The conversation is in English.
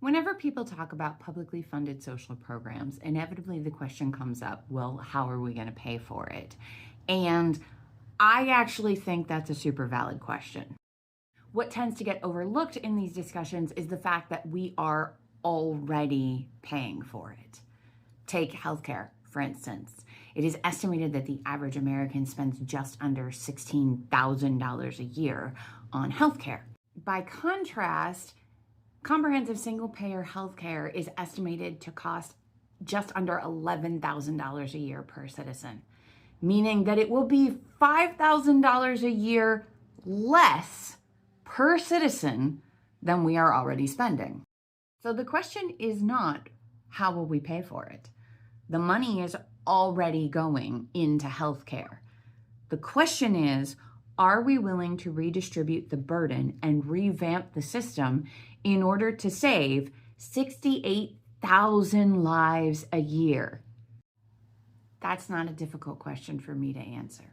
Whenever people talk about publicly funded social programs, inevitably the question comes up, well, how are we going to pay for it? And I actually think that's a super valid question. What tends to get overlooked in these discussions is the fact that we are already paying for it. Take healthcare, for instance. It is estimated that the average American spends just under $16,000 a year on healthcare. By contrast, comprehensive single-payer healthcare is estimated to cost just under $11,000 a year per citizen, meaning that it will be $5,000 a year less per citizen than we are already spending. So the question is not, how will we pay for it? The money is already going into healthcare. The question is, are we willing to redistribute the burden and revamp the system in order to save 68,000 lives a year? That's not a difficult question for me to answer.